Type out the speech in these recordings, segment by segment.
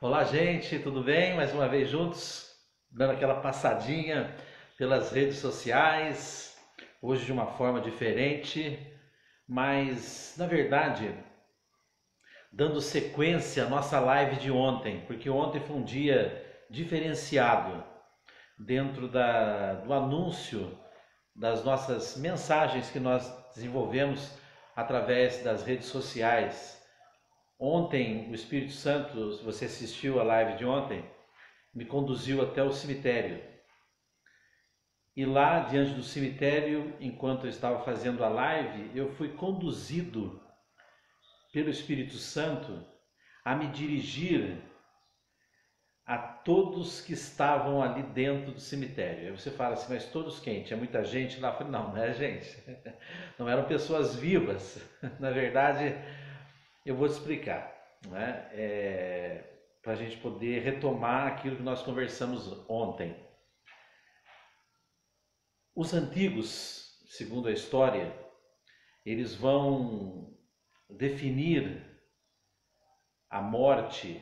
Olá, gente, tudo bem? Mais uma vez juntos, dando aquela passadinha pelas redes sociais, hoje de uma forma diferente, mas na verdade, dando sequência à nossa live de ontem, porque ontem foi um dia diferenciado dentro do anúncio das nossas mensagens que nós desenvolvemos através das redes sociais. Ontem, o Espírito Santo, se você assistiu a live de ontem, me conduziu até o cemitério. E lá, diante do cemitério, enquanto eu estava fazendo a live, eu fui conduzido pelo Espírito Santo a me dirigir a todos que estavam ali dentro do cemitério. Aí você fala assim, mas todos quem? Tinha muita gente lá? Eu falei, não, não é gente. Não eram pessoas vivas. Na verdade, eu vou te explicar, né? Para a gente poder retomar aquilo que nós conversamos ontem. Os antigos, segundo a história, eles vão definir a morte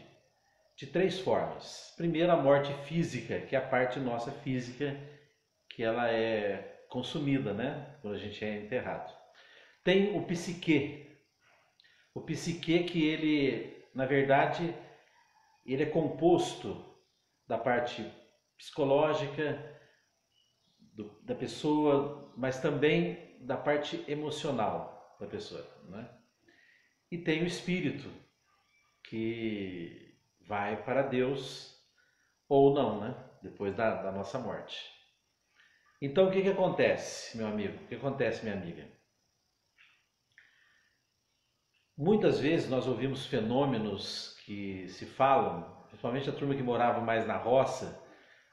de três formas. Primeiro, a morte física, que é a parte nossa física, que ela é consumida, né? Quando a gente é enterrado. Tem o psique. O psique que ele, na verdade, ele é composto da parte psicológica da pessoa, mas também da parte emocional da pessoa, né? E tem o espírito que vai para Deus ou não, né? Depois da nossa morte. Então o que acontece, meu amigo? O que acontece, minha amiga? Muitas vezes nós ouvimos fenômenos que se falam, principalmente a turma que morava mais na roça,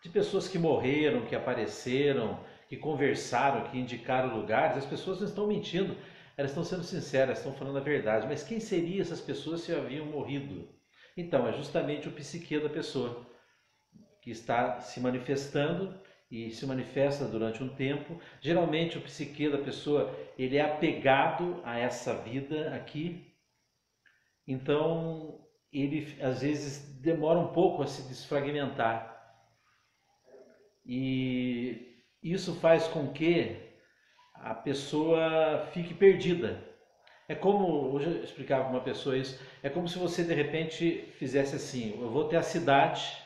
de pessoas que morreram, que apareceram, que conversaram, que indicaram lugares. As pessoas não estão mentindo, elas estão sendo sinceras, estão falando a verdade. Mas quem seriam essas pessoas se haviam morrido? Então, é justamente o psique da pessoa que está se manifestando e se manifesta durante um tempo. Geralmente o psique da pessoa, ele é apegado a essa vida aqui. Então, ele às vezes demora um pouco a se desfragmentar. E isso faz com que a pessoa fique perdida. É como, hoje eu explicava para uma pessoa isso, é como se você de repente fizesse assim, eu vou até a cidade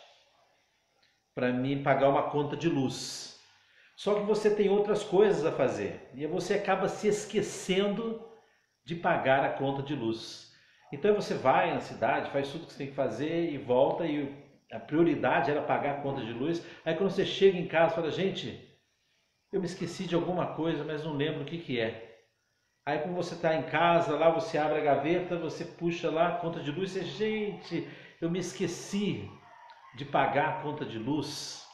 para me pagar uma conta de luz. Só que você tem outras coisas a fazer e você acaba se esquecendo de pagar a conta de luz. Então você vai na cidade, faz tudo que você tem que fazer e volta, e a prioridade era pagar a conta de luz. Aí quando você chega em casa, fala, gente, eu me esqueci de alguma coisa, mas não lembro o que é. Aí quando você está em casa, lá você abre a gaveta, você puxa lá a conta de luz e você, gente, eu me esqueci de pagar a conta de luz.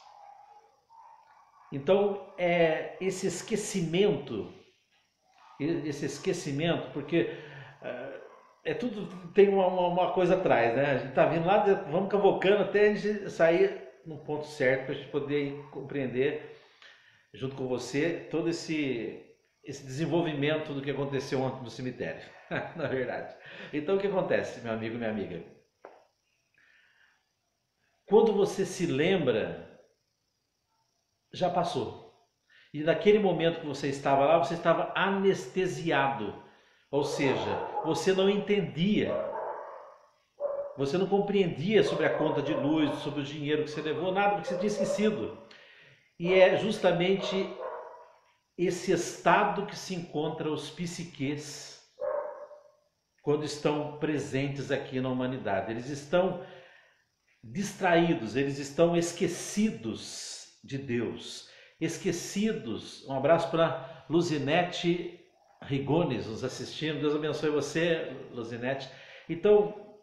Então, esse esquecimento, porque tudo tem uma coisa atrás, né? A gente está vindo lá, vamos cavocando até a gente sair no ponto certo para a gente poder compreender, junto com você, todo esse desenvolvimento do que aconteceu ontem no cemitério, na verdade. Então, o que acontece, meu amigo e minha amiga? Quando você se lembra, já passou. E naquele momento que você estava lá, você estava anestesiado. Ou seja, você não entendia, você não compreendia sobre a conta de luz, sobre o dinheiro que você levou, nada, porque você tinha esquecido. E é justamente esse estado que se encontra os psiques quando estão presentes aqui na humanidade. Eles estão distraídos, eles estão esquecidos de Deus, esquecidos. Um abraço para Luzinete Rigones nos assistindo. Deus abençoe você, Luzinete. Então,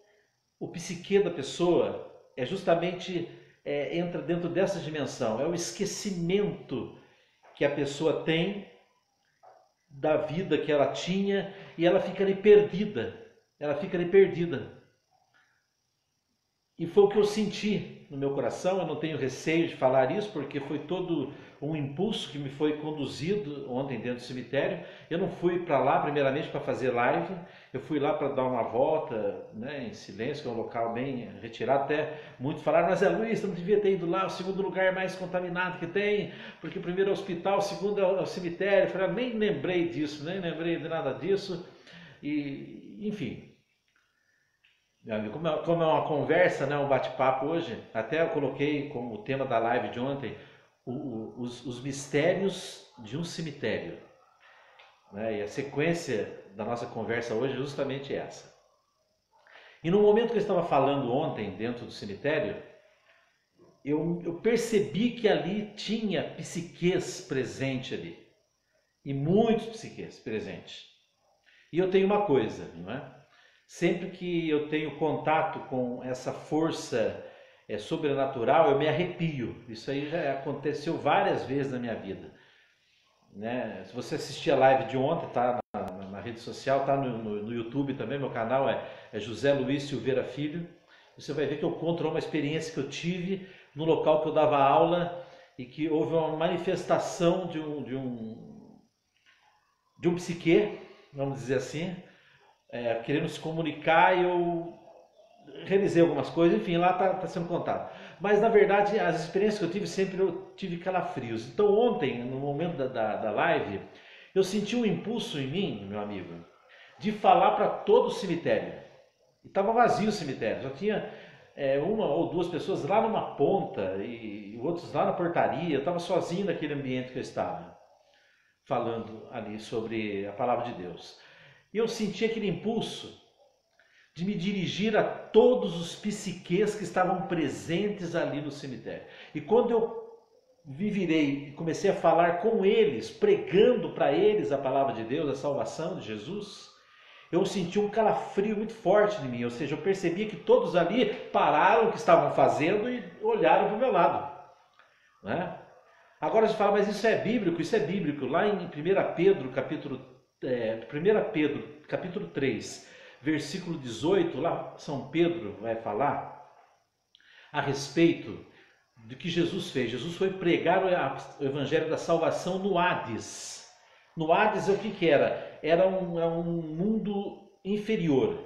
o psique da pessoa é justamente, entra dentro dessa dimensão, é o esquecimento que a pessoa tem da vida que ela tinha e ela fica ali perdida. Ela fica ali perdida. E foi o que eu senti no meu coração, eu não tenho receio de falar isso, porque foi todo um impulso que me foi conduzido ontem dentro do cemitério. Eu não fui para lá primeiramente para fazer live, eu fui lá para dar uma volta, né, em silêncio, que é um local bem retirado. Até muitos falaram, mas Luiz, não devia ter ido lá, o segundo lugar mais contaminado que tem, porque o primeiro é o hospital, o segundo é o cemitério. Eu falei, nem lembrei disso, nem lembrei de nada disso, e enfim. Como é uma conversa, né, um bate-papo hoje, até eu coloquei como tema da live de ontem os mistérios de um cemitério. Né? E a sequência da nossa conversa hoje é justamente essa. E no momento que eu estava falando ontem dentro do cemitério, eu percebi que ali tinha psiquês presente ali. E muitos psiquês presentes. E eu tenho uma coisa, não é? Sempre que eu tenho contato com essa força sobrenatural, eu me arrepio. Isso aí já aconteceu várias vezes na minha vida. Né? Se você assistir a live de ontem, tá na rede social, tá no YouTube também, meu canal é José Luiz Silveira Filho. Você vai ver que eu conto uma experiência que eu tive no local que eu dava aula e que houve uma manifestação de um psiquê, vamos dizer assim, querendo se comunicar, e eu realizei algumas coisas, enfim, lá está sendo contado. Mas na verdade, as experiências que eu tive, sempre eu tive calafrios. Então ontem, no momento da live, eu senti um impulso em mim, meu amigo, de falar para todo o cemitério. E estava vazio o cemitério, só tinha uma ou duas pessoas lá numa ponta e outros lá na portaria. Eu estava sozinho naquele ambiente que eu estava, falando ali sobre a palavra de Deus. E eu senti aquele impulso de me dirigir a todos os psiquês que estavam presentes ali no cemitério. E quando eu me virei e comecei a falar com eles, pregando para eles a palavra de Deus, a salvação de Jesus, eu senti um calafrio muito forte em mim. Ou seja, eu percebia que todos ali pararam o que estavam fazendo e olharam para o meu lado. Né? Agora a gente fala, mas isso é bíblico? Isso é bíblico. Lá em 1 Pedro, capítulo 3, versículo 18, lá São Pedro vai falar a respeito do que Jesus fez. Jesus foi pregar o evangelho da salvação no Hades. No Hades, o que era? Era um mundo inferior.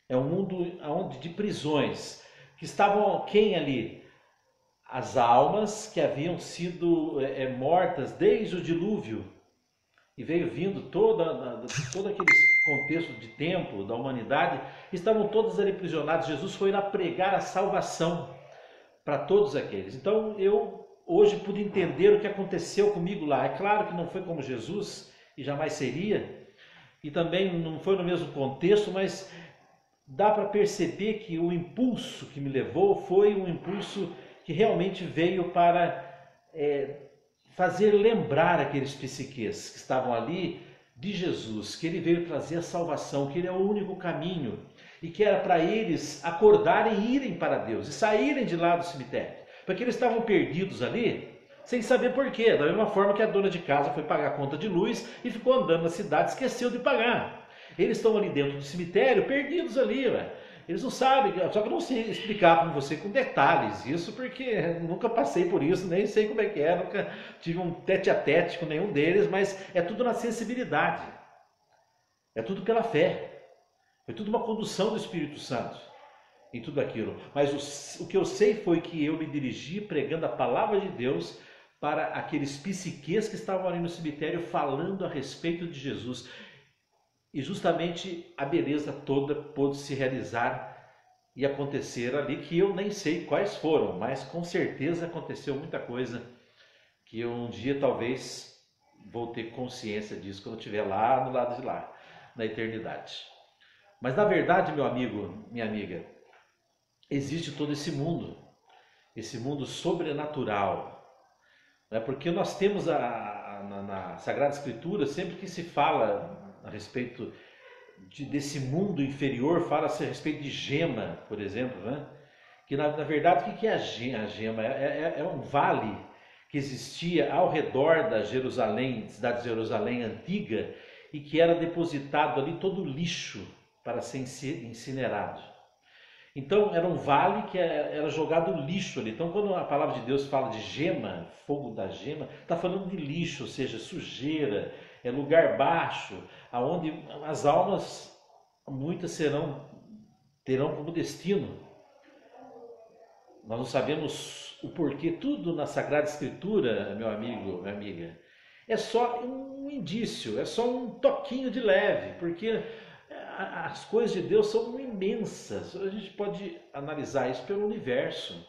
É um mundo de prisões. Que estavam quem ali? As almas que haviam sido mortas desde o dilúvio. E veio vindo todo aquele contexto de tempo da humanidade, estavam todos ali aprisionados. Jesus foi lá pregar a salvação para todos aqueles. Então eu hoje pude entender o que aconteceu comigo lá. É claro que não foi como Jesus, e jamais seria, e também não foi no mesmo contexto, mas dá para perceber que o impulso que me levou foi um impulso que realmente veio para fazer lembrar aqueles psiquês que estavam ali de Jesus, que ele veio trazer a salvação, que ele é o único caminho, e que era para eles acordarem e irem para Deus, e saírem de lá do cemitério, porque eles estavam perdidos ali, sem saber porquê, da mesma forma que a dona de casa foi pagar a conta de luz e ficou andando na cidade, esqueceu de pagar. Eles estão ali dentro do cemitério, perdidos ali, eles não sabem, só que eu não sei explicar para você com detalhes isso, porque nunca passei por isso, nem sei como é que é, nunca tive um tete-a-tete com nenhum deles, mas é tudo na sensibilidade, é tudo pela fé, é tudo uma condução do Espírito Santo em tudo aquilo. Mas o que eu sei foi que eu me dirigi pregando a palavra de Deus para aqueles psiquês que estavam ali no cemitério falando a respeito de Jesus. E justamente a beleza toda pôde se realizar e acontecer ali, que eu nem sei quais foram, mas com certeza aconteceu muita coisa que eu um dia talvez vou ter consciência disso quando eu estiver lá no lado de lá, na eternidade. Mas na verdade, meu amigo, minha amiga, existe todo esse mundo sobrenatural, né? Porque nós temos na Sagrada Escritura, sempre que se fala a respeito desse mundo inferior, fala-se a respeito de gema, por exemplo, né? Que na verdade o que é a gema? É um vale que existia ao redor da cidade de Jerusalém antiga, e que era depositado ali todo o lixo para ser incinerado. Então era um vale que era jogado lixo ali. Então quando a palavra de Deus fala de gema, fogo da gema, está falando de lixo, ou seja, sujeira, é lugar baixo, aonde as almas muitas terão como destino. Nós não sabemos o porquê, tudo na Sagrada Escritura, meu amigo, minha amiga, é só um indício, é só um toquinho de leve, porque as coisas de Deus são imensas. A gente pode analisar isso pelo universo,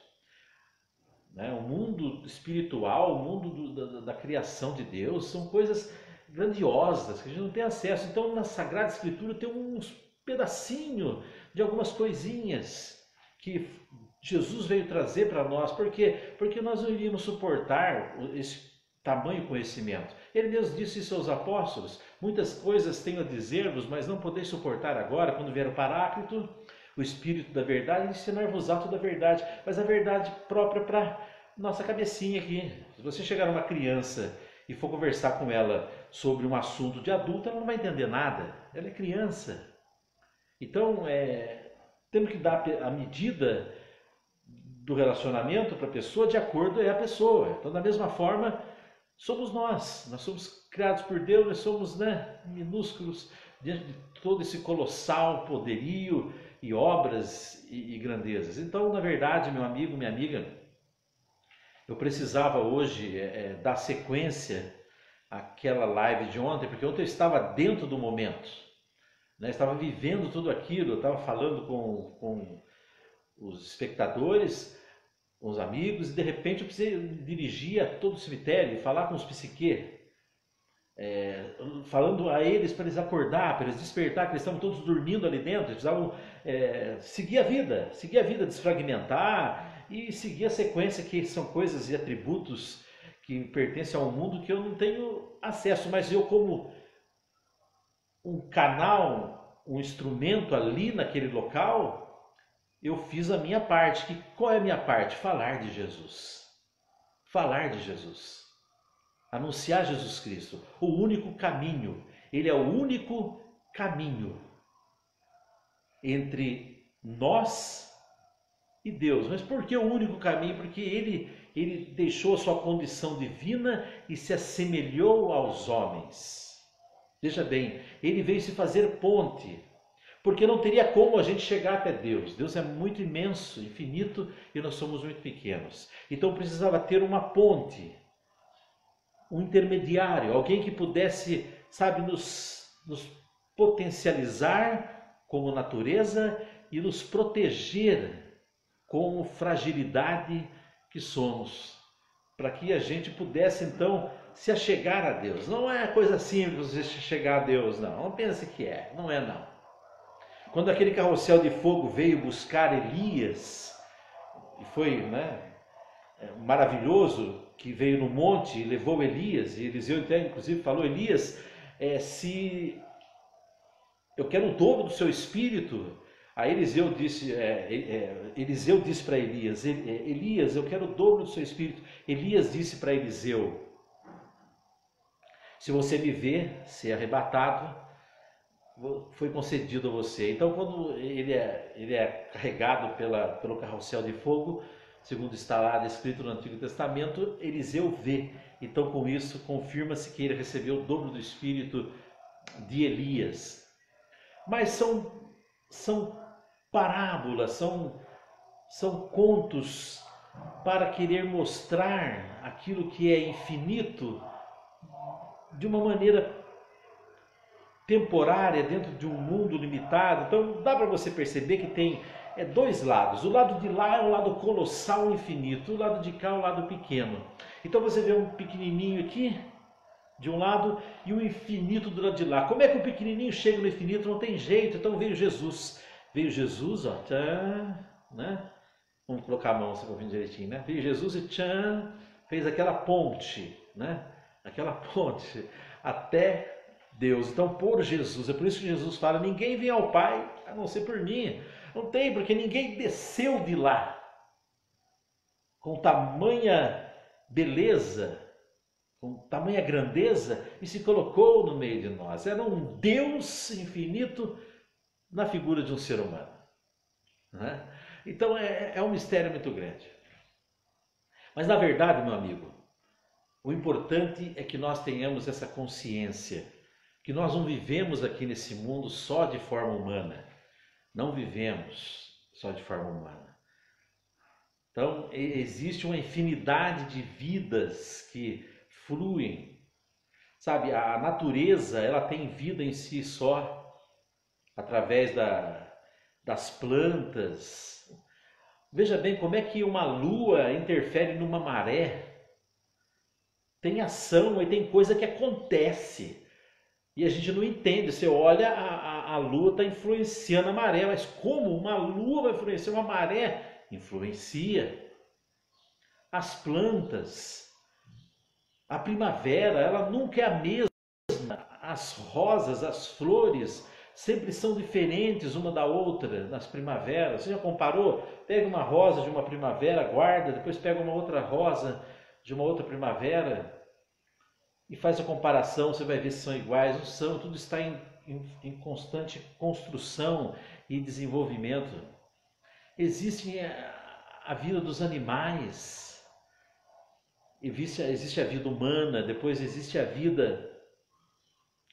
né? O mundo espiritual, o mundo da criação de Deus, são coisas grandiosas que a gente não tem acesso. Então, na Sagrada Escritura tem uns pedacinhos de algumas coisinhas que Jesus veio trazer para nós. Por quê? Porque nós não iríamos suportar esse tamanho conhecimento. Ele mesmo disse isso aos apóstolos: muitas coisas tenho a dizer-vos, mas não podeis suportar agora, quando vier o Paráclito, o Espírito da verdade, ensinar-vos-á toda a verdade. Mas a verdade própria para nossa cabecinha aqui. Se você chegar numa criança e for conversar com ela sobre um assunto de adulto, ela não vai entender nada. Ela é criança. Então, temos que dar a medida do relacionamento para a pessoa de acordo com a pessoa. Então, da mesma forma, somos nós somos criados por Deus, nós somos, minúsculos diante de todo esse colossal poderio e obras e grandezas. Então, na verdade, meu amigo, minha amiga, eu precisava hoje dar sequência àquela live de ontem, porque ontem eu estava dentro do momento, né? Estava vivendo tudo aquilo, eu estava falando com os espectadores, com os amigos, e de repente eu precisei dirigir a todo o cemitério e falar com os psiquê, falando a eles para eles acordar, para eles despertar, que eles estavam todos dormindo ali dentro. Eles precisavam seguir a vida, desfragmentar e seguir a sequência, que são coisas e atributos que pertencem a um mundo que eu não tenho acesso, mas eu, como um canal, um instrumento ali naquele local, eu fiz a minha parte. Qual é a minha parte? Falar de Jesus. Falar de Jesus. Anunciar Jesus Cristo, o único caminho. Ele é o único caminho entre nós e Deus. Mas por que o único caminho? Porque ele deixou a sua condição divina e se assemelhou aos homens. Veja bem, ele veio se fazer ponte, porque não teria como a gente chegar até Deus. Deus é muito imenso, infinito, e nós somos muito pequenos. Então precisava ter uma ponte, um intermediário, alguém que pudesse, nos potencializar como natureza e nos proteger como fragilidade que somos, para que a gente pudesse então se achegar a Deus. Não é coisa simples você chegar a Deus, não. Não pense que é, não é não. Quando aquele carrossel de fogo veio buscar Elias, e foi maravilhoso, que veio no monte e levou Elias, e Eliseu até inclusive falou: Elias, se eu quero o dobro do seu espírito. Aí Eliseu disse para Elias: Elias, eu quero o dobro do seu espírito. Elias disse para Eliseu: se você me ver ser arrebatado, foi concedido a você. Então, quando ele é carregado pelo carrossel de fogo, segundo está lá descrito no Antigo Testamento, Eliseu vê. Então, com isso, confirma-se que ele recebeu o dobro do espírito de Elias. Mas são parábolas, são contos para querer mostrar aquilo que é infinito de uma maneira temporária, dentro de um mundo limitado. Então dá para você perceber que tem dois lados. O lado de lá é o lado colossal, infinito. O lado de cá é o lado pequeno. Então você vê um pequenininho aqui de um lado e o infinito do lado de lá. Como é que o pequenininho chega no infinito? Não tem jeito. Então veio Jesus. Veio Jesus, ó, tchan, né? Vamos colocar a mão se for ouvindo direitinho, né? Veio Jesus e tchan, fez aquela ponte, né? Aquela ponte até Deus. Então, por Jesus, é por isso que Jesus fala: ninguém vem ao Pai a não ser por mim. Não tem, porque ninguém desceu de lá com tamanha beleza, com tamanha grandeza e se colocou no meio de nós. Era um Deus infinito na figura de um ser humano. né? Então é um mistério muito grande. Mas na verdade, meu amigo, o importante é que nós tenhamos essa consciência, que nós não vivemos aqui nesse mundo só de forma humana. Não vivemos só de forma humana. Então, existe uma infinidade de vidas que fluem. Sabe, a natureza, ela tem vida em si só, através das plantas. Veja bem como é que uma lua interfere numa maré. Tem ação e tem coisa que acontece. E a gente não entende. Você olha, a lua está influenciando a maré. Mas como uma lua vai influenciar uma maré? Influencia. As plantas, a primavera, ela nunca é a mesma. As rosas, as flores, sempre são diferentes uma da outra nas primaveras. Você já comparou? Pega uma rosa de uma primavera, guarda, depois pega uma outra rosa de uma outra primavera e faz a comparação, você vai ver se são iguais. Não são, tudo está em constante construção e desenvolvimento. Existe a vida dos animais, existe a vida humana, depois existe a vida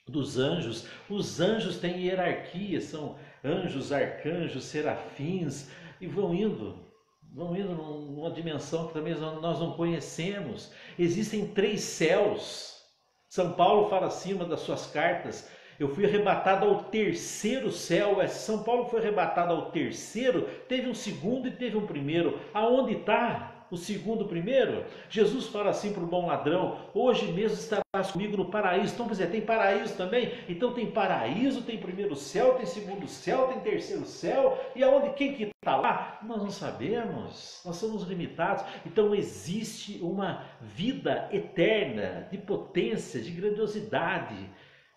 dos anjos. Os anjos têm hierarquia, são anjos, arcanjos, serafins, e vão indo numa dimensão que também nós não conhecemos. Existem 3 céus. São Paulo fala assim, uma das suas cartas: eu fui arrebatado ao 3º céu. São Paulo foi arrebatado ao 3º, teve um segundo e teve um primeiro. Aonde está o segundo, o primeiro? Jesus fala assim para o bom ladrão: hoje mesmo estarás comigo no paraíso. Então, quer dizer, tem paraíso também? Então tem paraíso, tem primeiro céu, tem segundo céu, tem terceiro céu. E aonde, quem que está lá? Nós não sabemos, nós somos limitados. Então existe uma vida eterna, de potência, de grandiosidade,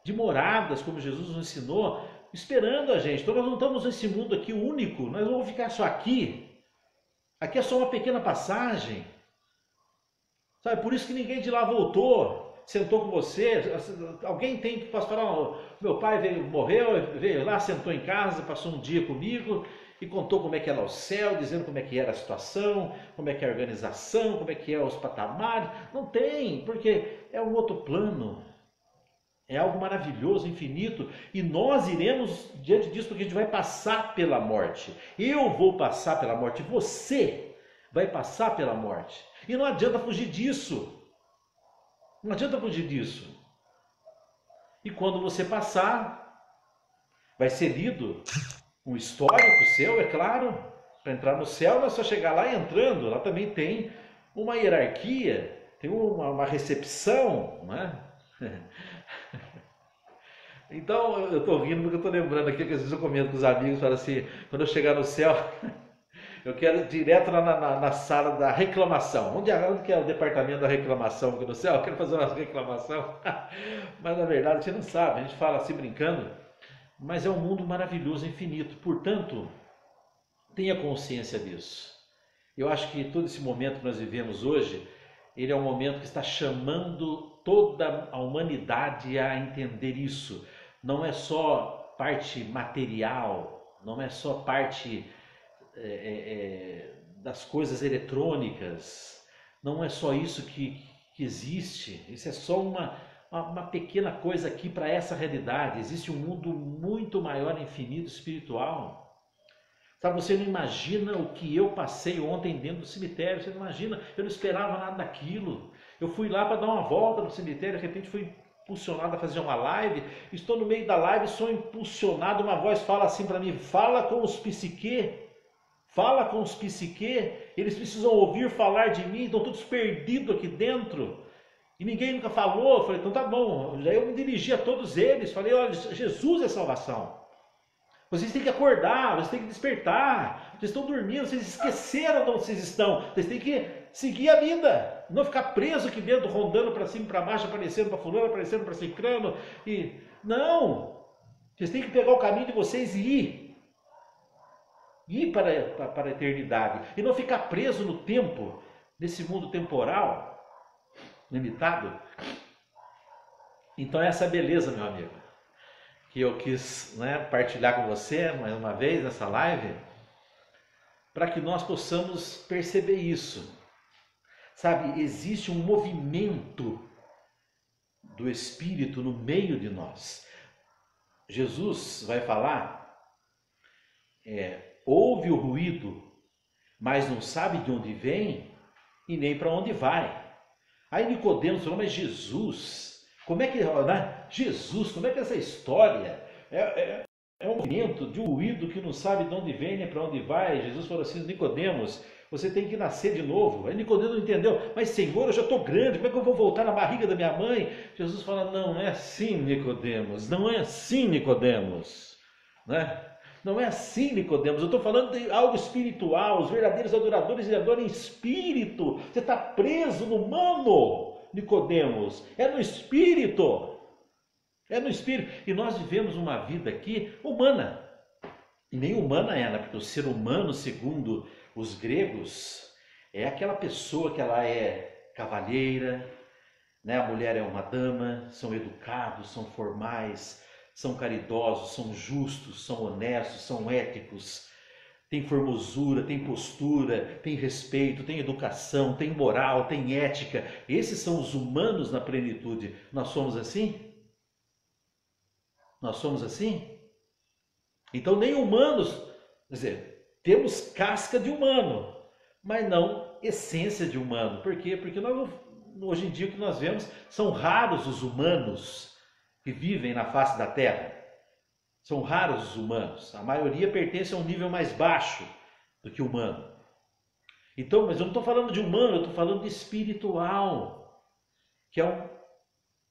de moradas, como Jesus nos ensinou, esperando a gente. Então nós não estamos nesse mundo aqui único, nós não vamos ficar só aqui. Aqui é só uma pequena passagem. Sabe, por isso que ninguém de lá voltou, sentou com você. Alguém tem que falar: meu pai morreu, veio lá, sentou em casa, passou um dia comigo e contou como é que era o céu, dizendo como é que era a situação, como é que é a organização, como é que é os patamares. Não tem, porque é um outro plano. É algo maravilhoso, infinito, e nós iremos diante disso, porque a gente vai passar pela morte. Eu vou passar pela morte, você vai passar pela morte. E não adianta fugir disso. Não adianta fugir disso. E quando você passar, vai ser lido um histórico seu, é claro. Para entrar no céu não é só chegar lá e entrando, lá também tem uma hierarquia, tem uma recepção, não é? Então eu estou rindo porque eu estou lembrando aqui que às vezes eu comento com os amigos, falo assim: quando eu chegar no céu, eu quero ir direto lá na sala da reclamação. Onde que é o departamento da reclamação aqui no céu? Eu quero fazer uma reclamação. Mas na verdade a gente não sabe, a gente fala assim brincando, mas é um mundo maravilhoso, infinito. Portanto, tenha consciência disso. Eu acho que todo esse momento que nós vivemos hoje, ele é um momento que está chamando toda a humanidade a entender isso. Não é só parte material, não é só parte das coisas eletrônicas, não é só isso que existe. Isso é só uma pequena coisa aqui para essa realidade. Existe um mundo muito maior, infinito, espiritual. Sabe, você não imagina o que eu passei ontem dentro do cemitério. Você não imagina, eu não esperava nada daquilo. Eu fui lá para dar uma volta no cemitério, de repente fui impulsionado a fazer uma live. Estou no meio da live, sou impulsionado, uma voz fala assim para mim: fala com os psique, fala com os psique, eles precisam ouvir falar de mim, estão todos perdidos aqui dentro. E ninguém nunca falou. Eu falei: então tá bom. Já eu me dirigi a todos eles, falei: olha, Jesus é salvação. Vocês têm que acordar, vocês têm que despertar. Vocês estão dormindo, vocês esqueceram de onde vocês estão. Vocês têm que seguir a vida, não ficar preso aqui dentro, rondando para cima e para baixo, aparecendo para fulano, aparecendo para ciclano. Não! Vocês têm que pegar o caminho de vocês e ir para a eternidade. E não ficar preso no tempo, nesse mundo temporal, limitado. Então essa é a beleza, meu amigo, que eu quis, né, partilhar com você mais uma vez nessa live. para que nós possamos perceber isso. Sabe, existe um movimento do Espírito no meio de nós. Jesus vai falar, ouve o ruído, mas não sabe de onde vem e nem para onde vai. Aí Nicodemos falou, mas Jesus, como é que, né? Jesus, como é que é essa história? É um movimento de um ruído que não sabe de onde vem nem para onde vai. Jesus falou assim, Nicodemos, você tem que nascer de novo. Aí Nicodemos não entendeu, mas Senhor, eu já estou grande, como é que eu vou voltar na barriga da minha mãe? Jesus fala, não é assim, Nicodemos, não é assim, Nicodemos, né? Não é assim, Nicodemos, eu estou falando de algo espiritual. Os verdadeiros adoradores e adoram em espírito. Você está preso no humano, Nicodemos, é no espírito. É no espírito. E nós vivemos uma vida aqui humana. E nem humana é, né? Porque o ser humano, segundo os gregos, é aquela pessoa que ela é cavalheira, né? A mulher é uma dama, são educados, são formais, são caridosos, são justos, são honestos, são éticos, tem formosura, tem postura, tem respeito, tem educação, tem moral, tem ética. Esses são os humanos na plenitude. Nós somos assim? Nós somos assim? Então nem humanos, quer dizer, temos casca de humano, mas não essência de humano. Por quê? Porque hoje em dia o que nós vemos são raros os humanos que vivem na face da Terra. São raros os humanos. A maioria pertence a um nível mais baixo do que humano. Então, mas eu não estou falando de humano, eu estou falando de espiritual, que é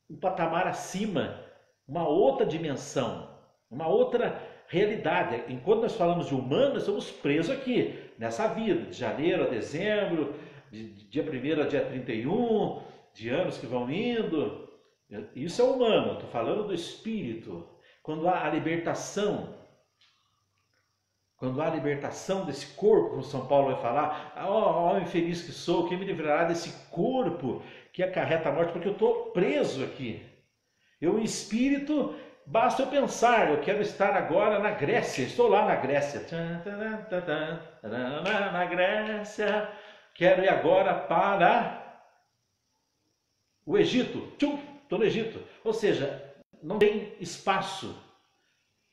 um patamar acima, uma outra dimensão, uma outra realidade. Enquanto nós falamos de humano, nós estamos presos aqui, nessa vida, de janeiro a dezembro, de dia 1º a dia 31, de anos que vão indo. Isso é humano, estou falando do espírito. Quando há a libertação desse corpo, como São Paulo vai falar, ó infeliz que sou, quem me livrará desse corpo que acarreta a morte, porque eu estou preso aqui. Eu, em espírito, basta eu pensar, eu quero estar agora na Grécia, estou lá na Grécia. Na Grécia, quero ir agora para o Egito. Estou no Egito. Ou seja, não tem espaço.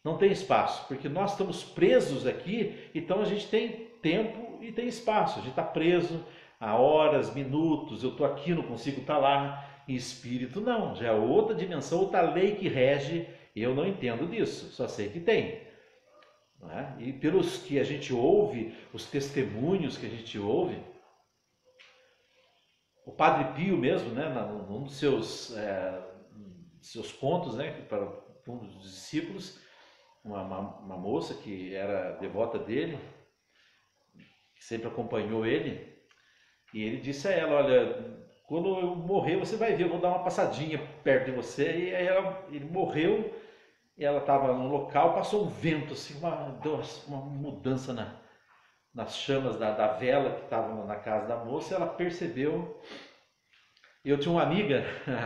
Não tem espaço, porque nós estamos presos aqui, então a gente tem tempo e tem espaço. A gente está preso há horas, minutos, eu estou aqui, não consigo estar lá. Em espírito não, já é outra dimensão, outra lei que rege, eu não entendo disso, só sei que tem. Não é? E pelos que a gente ouve, os testemunhos que a gente ouve, o Padre Pio mesmo, né, num dos seus contos, né, para um dos discípulos, uma moça que era devota dele, que sempre acompanhou ele, e ele disse a ela, olha, quando eu morrer, você vai ver, eu vou dar uma passadinha perto de você. E aí ele morreu, e ela estava no local, passou um vento, assim, deu uma mudança nas chamas da vela que estava na casa da moça, e ela percebeu. Eu tinha uma amiga,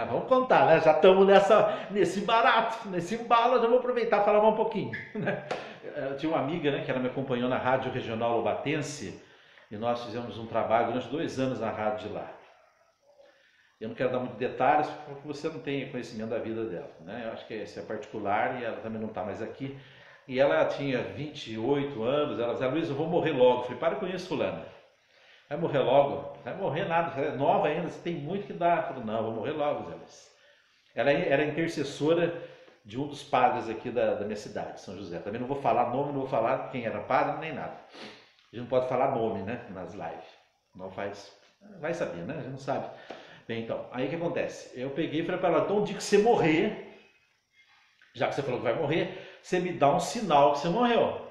vamos contar, né? Já estamos nesse barato, nesse embalo, já vou aproveitar e falar mais um pouquinho. Né? Eu tinha uma amiga, né, que ela me acompanhou na Rádio Regional Lobatense, e nós fizemos um trabalho durante 2 anos na rádio de lá. Eu não quero dar muitos detalhes, porque você não tem conhecimento da vida dela, né? Eu acho que esse é particular e ela também não está mais aqui. E ela tinha 28 anos, ela dizia, Luiz, eu vou morrer logo. Eu falei, para com isso, fulana. Vai morrer logo? Vai morrer nada, você é nova ainda, você tem muito que dar. Eu falei, não, eu vou morrer logo, Zé Luiz. Ela era intercessora de um dos padres aqui da minha cidade, São José. Também não vou falar nome, não vou falar quem era padre, nem nada. A gente não pode falar nome, né, nas lives. Não faz, vai saber, né? A gente não sabe. Bem, então, aí o que acontece? Eu peguei e falei para ela, então o dia que você morrer, já que você falou que vai morrer, você me dá um sinal que você morreu.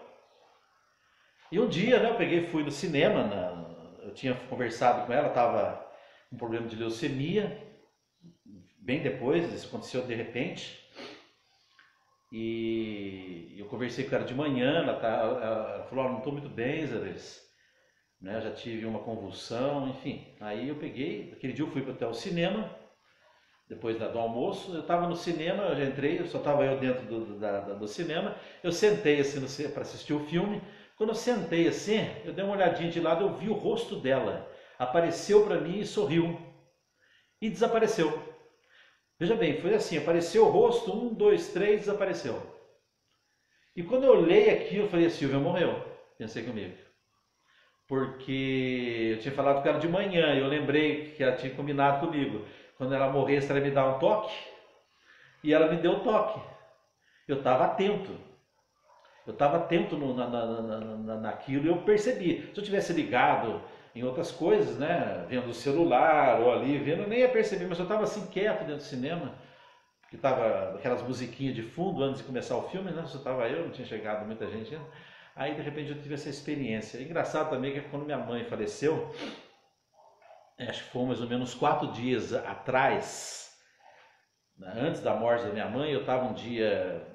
E um dia, né, eu peguei e fui no cinema, eu tinha conversado com ela, estava com um problema de leucemia, bem depois, isso aconteceu de repente, e eu conversei com ela de manhã, ela falou, não estou muito bem, Zé Luiz. Né, já tive uma convulsão, enfim. Aí eu peguei, aquele dia eu fui até o cinema, depois do almoço, eu estava no cinema, eu já entrei, só estava eu dentro do cinema, eu sentei assim para assistir o filme, Quando eu sentei assim, eu dei uma olhadinha de lado, eu vi o rosto dela. Apareceu para mim e sorriu. E desapareceu. Veja bem, foi assim, apareceu o rosto, 1, 2, 3, desapareceu. E quando eu olhei aquilo, eu falei, a Silvia morreu. Pensei comigo. Porque eu tinha falado com ela de manhã, e eu lembrei que ela tinha combinado comigo. Quando ela morresse, ela ia me dar um toque. E ela me deu o toque. Eu estava atento. Eu estava atento naquilo e eu percebi. Se eu tivesse ligado em outras coisas, né, vendo o celular ou ali, vendo, eu nem ia perceber, mas eu estava assim quieto dentro do cinema, que estava aquelas musiquinhas de fundo antes de começar o filme, né, só estava eu, não tinha chegado muita gente ainda. Aí de repente eu tive essa experiência. Engraçado também que quando minha mãe faleceu, acho que foi mais ou menos 4 dias atrás, antes da morte da minha mãe, eu estava um dia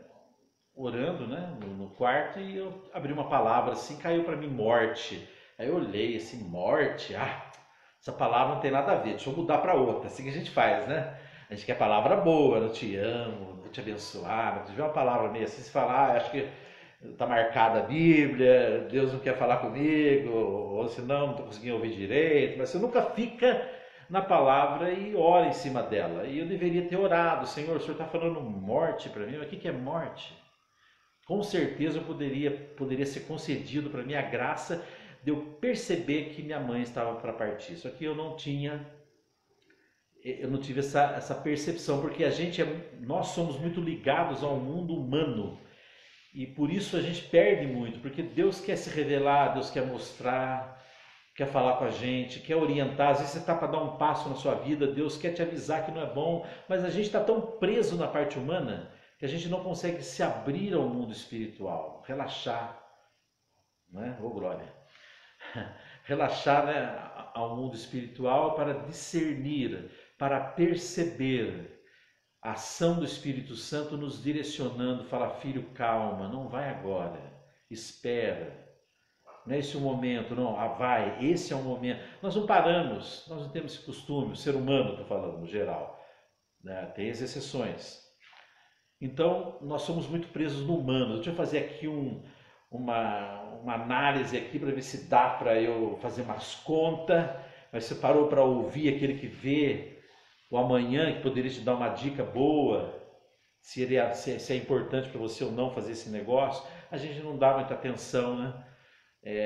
orando, né, no quarto, e eu abri uma palavra assim, caiu para mim morte. Aí eu olhei assim, morte, essa palavra não tem nada a ver, deixa eu mudar para outra. Assim que a gente faz, né? A gente quer palavra boa, eu te amo, vou te abençoar. Se tiver uma palavra meio assim, se falar, acho que está marcada a Bíblia, Deus não quer falar comigo, ou senão não estou conseguindo ouvir direito, mas você nunca fica na palavra e ora em cima dela. E eu deveria ter orado, Senhor, o Senhor está falando morte para mim, mas o que é morte? Com certeza eu poderia ser concedido para mim a graça de eu perceber que minha mãe estava para partir. Só que eu não tive essa percepção, porque nós somos muito ligados ao mundo humano. E por isso a gente perde muito, porque Deus quer se revelar, Deus quer mostrar, quer falar com a gente, quer orientar. Às vezes você está para dar um passo na sua vida, Deus quer te avisar que não é bom, mas a gente está tão preso na parte humana que a gente não consegue se abrir ao mundo espiritual, relaxar, né? Ô glória! Relaxar, né, ao mundo espiritual para discernir, para perceber a ação do Espírito Santo nos direcionando, fala, filho, calma, não vai agora, espera, não é esse o momento, não, vai, esse é o momento. Nós não paramos, nós não temos esse costume, o ser humano, estou falando no geral, né? Tem as exceções. Então, nós somos muito presos no humano. Deixa eu fazer aqui uma análise aqui para ver se dá para eu fazer umas contas, mas você parou para ouvir aquele que vê o amanhã, que poderia te dar uma dica boa, se é importante para você ou não fazer esse negócio. A gente não dá muita atenção, né?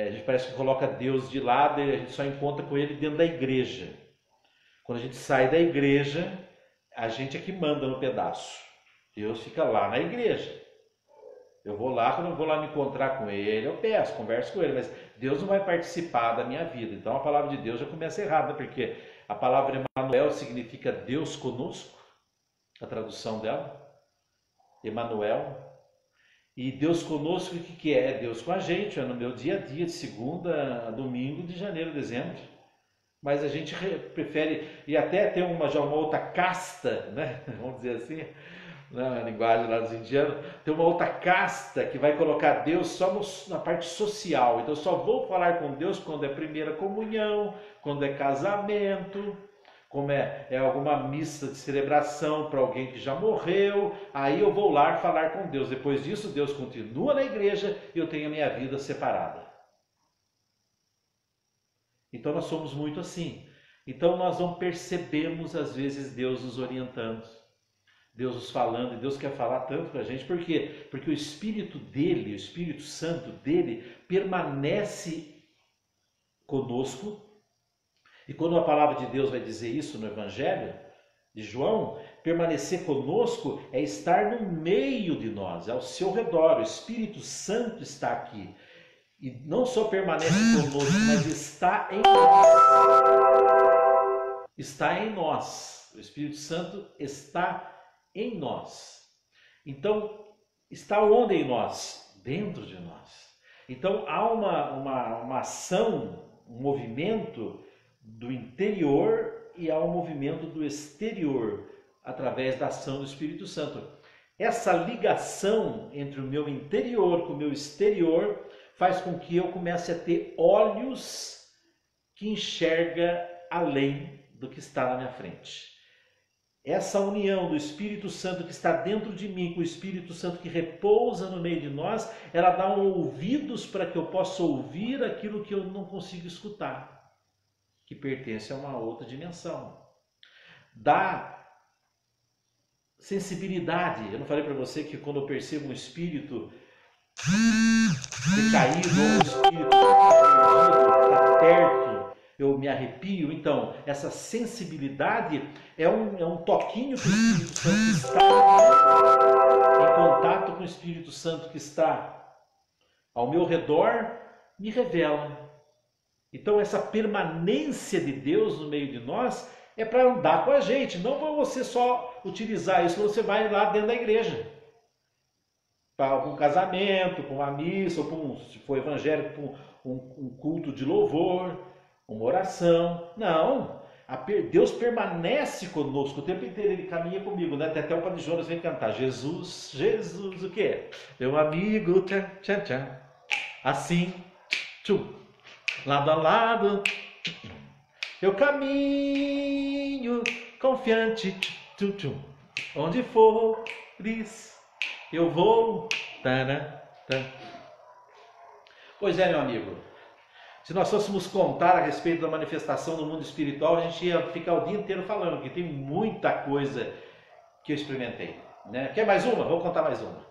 A gente parece que coloca Deus de lado e a gente só encontra com Ele dentro da igreja. Quando a gente sai da igreja, a gente é que manda no pedaço. Deus fica lá na igreja. Eu vou lá, quando eu vou lá me encontrar com Ele, eu peço, converso com Ele, mas Deus não vai participar da minha vida. Então a palavra de Deus já começa errada, porque a palavra Emanuel significa Deus conosco, a tradução dela, Emanuel. E Deus conosco, o que é? É Deus com a gente, é no meu dia a dia, de segunda a domingo, de janeiro a dezembro. Mas a gente prefere, e até tem já uma outra casta, né? Vamos dizer assim, na linguagem lá dos indianos, tem uma outra casta que vai colocar Deus só na parte social. Então eu só vou falar com Deus quando é primeira comunhão, quando é casamento, como é alguma missa de celebração para alguém que já morreu. Aí eu vou lá falar com Deus. Depois disso, Deus continua na igreja e eu tenho a minha vida separada. Então nós somos muito assim. Então nós não percebemos às vezes Deus nos orientando, Deus nos falando, e Deus quer falar tanto com a gente. Por quê? Porque o Espírito dele, o Espírito Santo dele, permanece conosco. E quando a palavra de Deus vai dizer isso no Evangelho de João, permanecer conosco é estar no meio de nós, é ao seu redor. O Espírito Santo está aqui. E não só permanece conosco, mas está em nós. Está em nós. O Espírito Santo está em nós. Então, está onde em nós? Dentro de nós. Então, há uma ação, um movimento do interior e há um movimento do exterior, através da ação do Espírito Santo. Essa ligação entre o meu interior com o meu exterior faz com que eu comece a ter olhos que enxerga além do que está na minha frente. essa união do Espírito Santo que está dentro de mim, com o Espírito Santo que repousa no meio de nós, ela dá ouvidos para que eu possa ouvir aquilo que eu não consigo escutar, que pertence a uma outra dimensão. Dá sensibilidade. Eu não falei para você que quando eu percebo um espírito decaído, ou um espírito está perto, eu me arrepio. Então, essa sensibilidade é um toquinho que o Espírito Santo está em contato com o Espírito Santo que está ao meu redor, me revela. Então, essa permanência de Deus no meio de nós é para andar com a gente, não para você só utilizar isso quando você vai lá dentro da igreja. Para um casamento, para uma missa, ou se for evangélico, para um culto de louvor, uma oração. Não, Deus permanece conosco o tempo inteiro, Ele caminha comigo, né? Até o Padre Jonas vem cantar, Jesus, Jesus, o quê? Meu amigo, tchan, tchan, tchan. Assim, tchum, lado a lado, eu caminho confiante, tchum, tchum. Onde fores, eu vou. Tana, tana. Pois é, meu amigo. Se nós fôssemos contar a respeito da manifestação do mundo espiritual, a gente ia ficar o dia inteiro falando, porque tem muita coisa que eu experimentei. Né? Quer mais uma? Vou contar mais uma.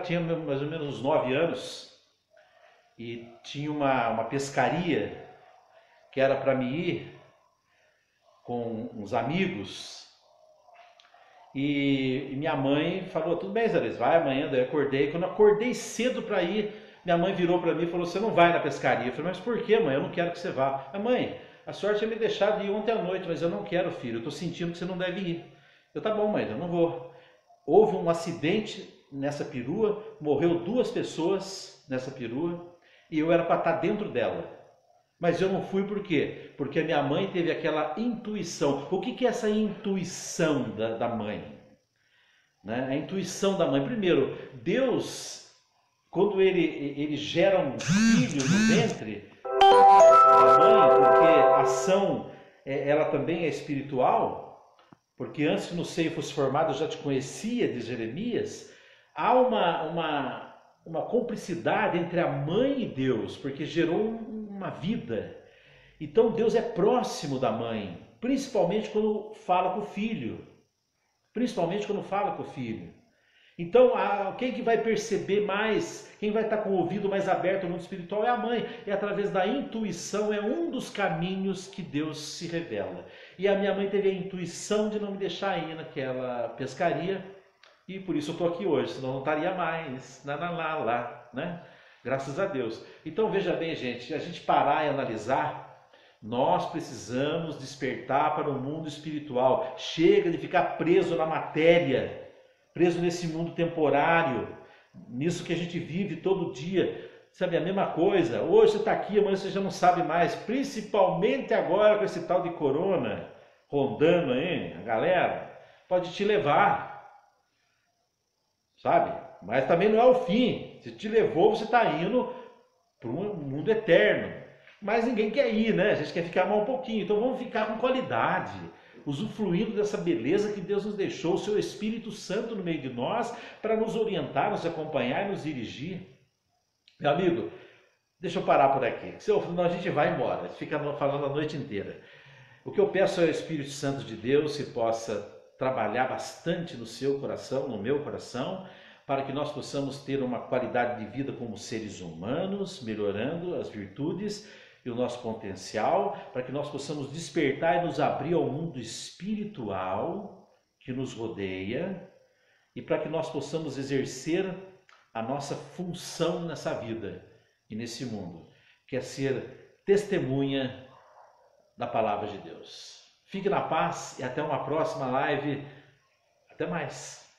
Tinha mais ou menos uns 9 anos e tinha uma pescaria que era para mim ir com uns amigos. E minha mãe falou, tudo bem, Zé Luiz, vai amanhã. Daí eu acordei. Quando eu acordei cedo para ir, minha mãe virou para mim e falou, você não vai na pescaria. Eu falei, mas por que, mãe? Eu não quero que você vá. Mãe, a sorte é me deixar de ir ontem à noite, mas eu não quero, filho. Eu estou sentindo que você não deve ir. Eu, tá bom, mãe, eu não vou. Houve um acidente nessa perua, morreu 2 pessoas nessa perua e eu era para estar dentro dela. Mas eu não fui por quê? Porque a minha mãe teve aquela intuição. O que é essa intuição da mãe? Né? A intuição da mãe. Primeiro, Deus, quando ele gera um filho no ventre da mãe, porque a ação ela também é espiritual, porque antes que no seio fosse formado eu já te conhecia, diz Jeremias, há uma cumplicidade entre a mãe e Deus, porque gerou uma vida. Então Deus é próximo da mãe, principalmente quando fala com o filho. Então, quem que vai perceber mais, quem vai estar com o ouvido mais aberto no mundo espiritual é a mãe. É através da intuição, é um dos caminhos que Deus se revela. E a minha mãe teve a intuição de não me deixar ir naquela pescaria, e por isso eu estou aqui hoje, senão não estaria mais, lá, né? Graças a Deus. Então veja bem, gente, se a gente parar e analisar, nós precisamos despertar para o mundo espiritual. Chega de ficar preso na matéria, preso nesse mundo temporário, nisso que a gente vive todo dia. Sabe, a mesma coisa, hoje você está aqui, amanhã você já não sabe mais, principalmente agora com esse tal de corona rondando aí, a galera, pode te levar, sabe? Mas também não é o fim. Se te levou, você está indo para um mundo eterno. Mas ninguém quer ir, né? A gente quer ficar mais um pouquinho. Então vamos ficar com qualidade, usufruindo dessa beleza que Deus nos deixou, o seu Espírito Santo no meio de nós, para nos orientar, nos acompanhar e nos dirigir. Meu amigo, deixa eu parar por aqui, senão a gente vai embora, a gente fica falando a noite inteira. O que eu peço ao Espírito Santo de Deus que possa trabalhar bastante no seu coração, no meu coração, para que nós possamos ter uma qualidade de vida como seres humanos, melhorando as virtudes e o nosso potencial, para que nós possamos despertar e nos abrir ao mundo espiritual que nos rodeia e para que nós possamos exercer a nossa função nessa vida e nesse mundo, que é ser testemunha da palavra de Deus. Fique na paz e até uma próxima live. Até mais.